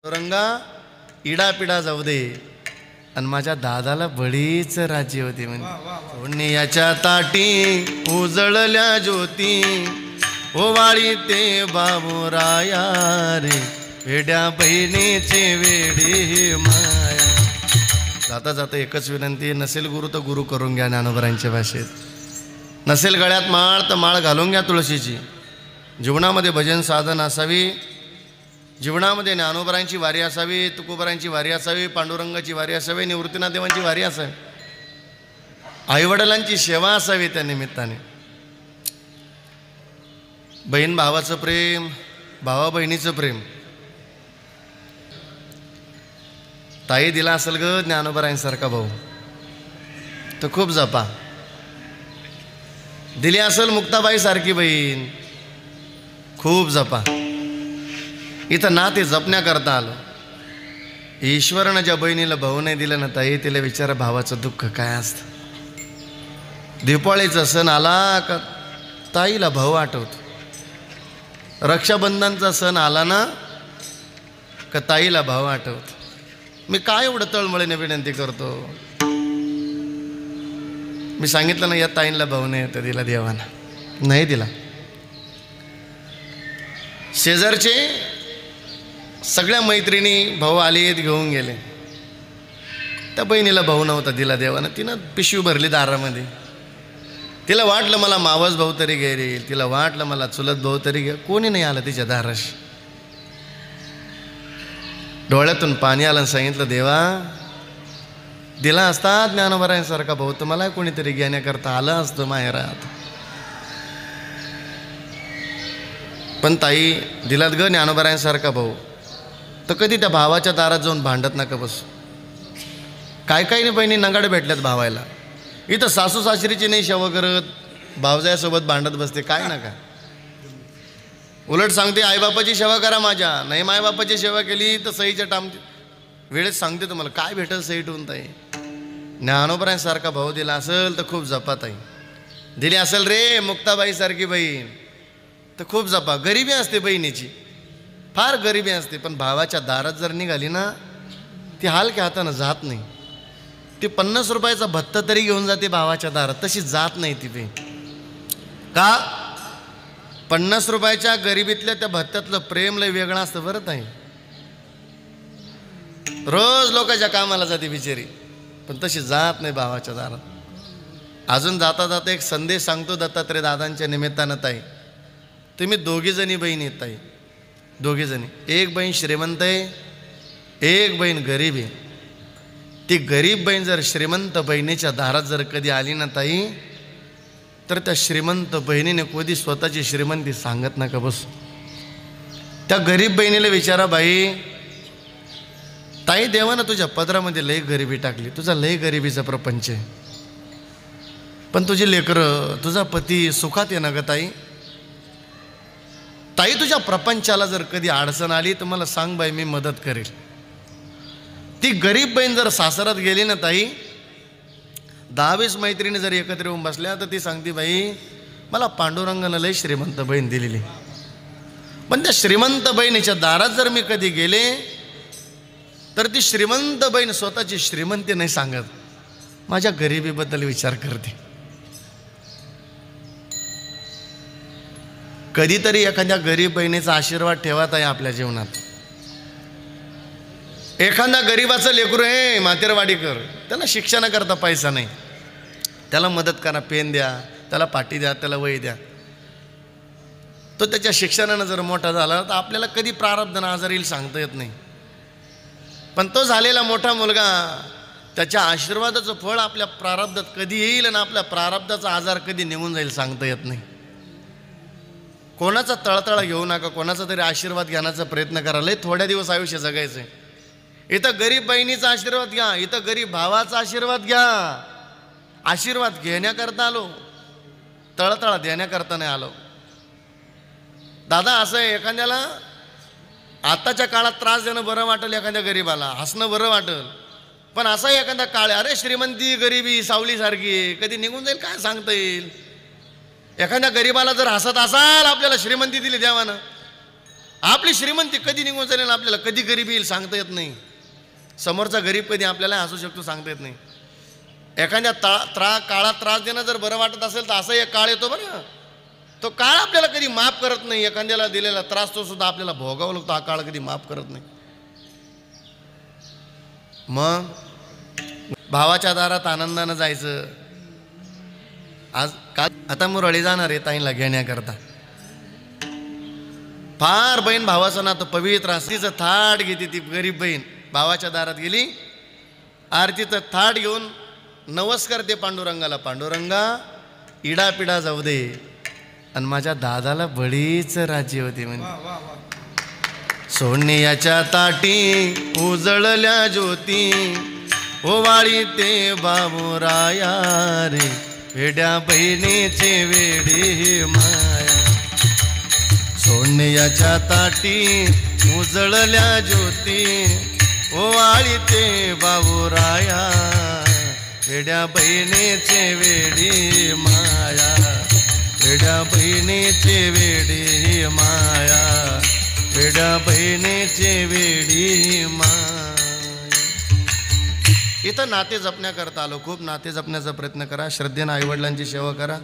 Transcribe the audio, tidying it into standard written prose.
रंगा इडापिडा जाऊ दे आणि माझ्या दादाला बळीच राज्य होते म्हणजे पुण्याच्या ताटी उजळल्या ज्योती ओवाळी ते बाबूराया रे वेड्या बहिणीचे वेडी माया. जाता जाता एकच विनंती, नसेल गुरु तर गुरु करून घ्या ज्ञानोबरांच्या भाषेत. नसेल गळ्यात माळ तर माळ घालून घ्या तुळशीची. जीवनामध्ये भजन साधन असावी, जीवनामध्ये ज्ञानोबरांची वारी असावी, तुकोबरांची वारी असावी, पांडुरंगाची वारी असावी, निवृत्तीनाथ देवांची वारी असावी, आईवडिलांची सेवा असावी. त्या निमित्ताने बहीण भावाचं प्रेम, भावा बहिणीचं प्रेम. ताई दिला असेल ग ज्ञानोबरांसारखा भाऊ तर खूप जपा. दिली असेल मुक्ताबाई सारखी बहीण खूप जपा. इथं ना ते जपण्याकरता आलं. ईश्वरानं ज्या बहिणीला भाऊ नाही दिलं ना ताई, तिला विचारा भावाचं दुःख काय असतं. दिवाळीचा सण आला का ताईला भाऊ आठवतो. रक्षाबंधनचा सण आला ना का ताईला भाऊ आठवतो. मी काय एवढं तळमळीने विनंती करतो. मी सांगितलं ना या ताईंना भाऊ नाही तर दिला देवानं नाही दिला. शेजारचे सगळ्या मैत्रिणी भाऊ आले घेऊन गेले. त्या बहिणीला भाऊ नव्हता दिला देवानं. तिनं पिशवी भरली दारामध्ये. तिला वाटलं मला मावस भाऊ तरी घेईल, तिला वाटलं मला चुलत भाऊ तरी घे. कोणी नाही आलं तिच्या दाराशी. डोळ्यातून पाणी आलं आणि सांगितलं देवा दिला असता ज्ञानोबरांसारखा भाऊ तर मला कोणीतरी घेण्याकरता आलं असतं माहेरात. पण ताई दिलात ग ज्ञानोबरांसारखा भाऊ तर कधी त्या भावाच्या दारात जाऊन भांडत नका बसू. काय काय नाही बहिणी नगाडे भेटल्यात भावायला. इथं सासू सासरीची नाही सेवा करत, भावजायासोबत भांडत बसते. काय नका. उलट सांगते आईबापाची सेवा करा माझ्या. नाही मायबापाची सेवा केली तर सईच्या टाम वेळेत सांगते तुम्हाला काय भेटेल सई ठेवून. ताई ज्ञानोबरांसारखा भाऊ दिला असेल तर खूप जपा. ताई दिली असेल रे मुक्ताबाईसारखी बहीण तर खूप जपा. गरिबी असते बहिणीची, फार गरिबी असते. पण भावाच्या दारात जर निघाली ना ती हलक्या हातानं जात नाही. ती 50 रुपयाचा भत्ता तरी घेऊन जाते भावाच्या दारात, तशी जात नाही ती बहीण. का 50 रुपयाच्या गरिबीतल्या त्या भत्त्यातलं प्रेम लय वेगळं असतं बरं ताई. रोज लोकांच्या कामाला जाते बिचारी पण तशी जात नाही भावाच्या दारात. अजून जाता जाता एक संदेश सांगतो दत्तात्रय दादांच्या निमित्तानं. ताई तुम्ही दोघी जणी बहीण आहेत ताई, दोघी जणी. एक बहीण श्रीमंत आहे, एक बहीण गरीब आहे. ती गरीब बहीण जर श्रीमंत बहिणीच्या दारात जर कधी आली ना ताई तर त्या श्रीमंत बहिणीने कधी स्वतःची श्रीमंती सांगत नका बसू. त्या गरीब बहिणीला विचारा बाई ताई देवानं तुझ्या पदरामध्ये लय गरिबी टाकली, तुझा लय गरिबीचा प्रपंच आहे, पण तुझी लेकरं तुझा पती सुखात आहे ना ग ताई. ताई तुझ्या प्रपंचाला जर कधी अडचण आली तर मला सांग बाई, मी मदत करेल. ती गरीब बहीण जर सासरात गेली ना ताई, 10-20 मैत्रिणी जर एकत्र येऊन बसल्या तर ती सांगते बाई मला पांडुरंगानं लय श्रीमंत बहीण दिलेली, पण त्या श्रीमंत बहिणीच्या दारात जर मी कधी गेले तर ती श्रीमंत बहीण स्वतःची श्रीमंती नाही सांगत, माझ्या गरिबीबद्दल विचार करते. कधीतरी एखाद्या गरीब बहिणीचा आशीर्वाद ठेवत आहे आपल्या जीवनात. एखादा गरीबाचं लेकरू आहे मातेरवाडीकर, त्याला शिक्षणाकरता पैसा नाही, त्याला मदत करा, पेन द्या, त्याला पाटी द्या, त्याला वही द्या. तो त्याच्या शिक्षणानं जर मोठा झाला तर आपल्याला कधी प्रारब्ध आजार येईल सांगता येत नाही. पण तो झालेला मोठा मुलगा त्याच्या आशीर्वादाचं फळ आपल्या प्रारब्धात कधी येईल आणि आपल्या प्रारब्धाचा आजार कधी निघून जाईल सांगता येत नाही. कोणाचा तळतळा घेऊ नका, कोणाचा तरी आशीर्वाद घेण्याचा प्रयत्न करा. लय थोड्या दिवस आयुष्य जगायचं आहे. इथं गरीब बहिणीचा आशीर्वाद घ्या, इथं गरीब भावाचा आशीर्वाद घ्या. आशीर्वाद घेण्याकरता आलो, तळतळा देण्याकरता नाही आलो. दादा असं आहे, एखाद्याला आताच्या काळात त्रास देणं बरं वाटेल, एखाद्या गरीबाला हसणं बरं वाटेल, पण असा एखादा काळ अरे श्रीमंती गरिबी सावलीसारखी कधी निघून जाईल काय सांगता येईल. एखाद्या गरीबाला जर हसत असाल आपल्याला श्रीमंती दिली देवानं आपली श्रीमंती कधी निघून जाईल आपल्याला कधी गरीबी येईल सांगता येत नाही. समोरचा गरीब कधी आपल्याला हसू शकतो सांगता येत नाही. एखाद्या काळात त्रास देणं जर बरं वाटत असेल तर असा एक काळ येतो बरं, तो काळ आपल्याला कधी माफ करत नाही. एखाद्याला दिलेला त्रास तो सुद्धा आपल्याला भोगावा लागतो, हा काळ कधी माफ करत नाही. मग भावाच्या दारात आनंदानं जायचं. आज का आता मुरळी जाणार आहे ताईंला घेण्याकरता. फार बहीण भावाचं नातं पवित्र असतं. तिचं थाट घेते ती गरीब बहीण, भावाच्या दारात गेली, आरतीचं थाट घेऊन नमस्कार ते पांडुरंगाला, पांडुरंगा इडापिडा जाऊ दे आणि माझ्या दादाला बळीच राज्य होते म्हणे. सोन्याच्या ताटी उजळल्या ज्योती ओवाळी ते बाबूराया रे, वेड्या बहिणीचे वेडी माया. सोन्याच्या ताटी उजळल्या ज्योती ओवाळी ते बाबूराया, वेड्या बहिणीचे वेडी माया, वेड्या बहिणीचे वेडी माया, वेड्या बहिणीचे वेडी माया. इथं नाते जपण्याकरता आलो. खूप नाते जपण्याचा प्रयत्न करा. श्रद्धेनं आईवडिलांची सेवा करा.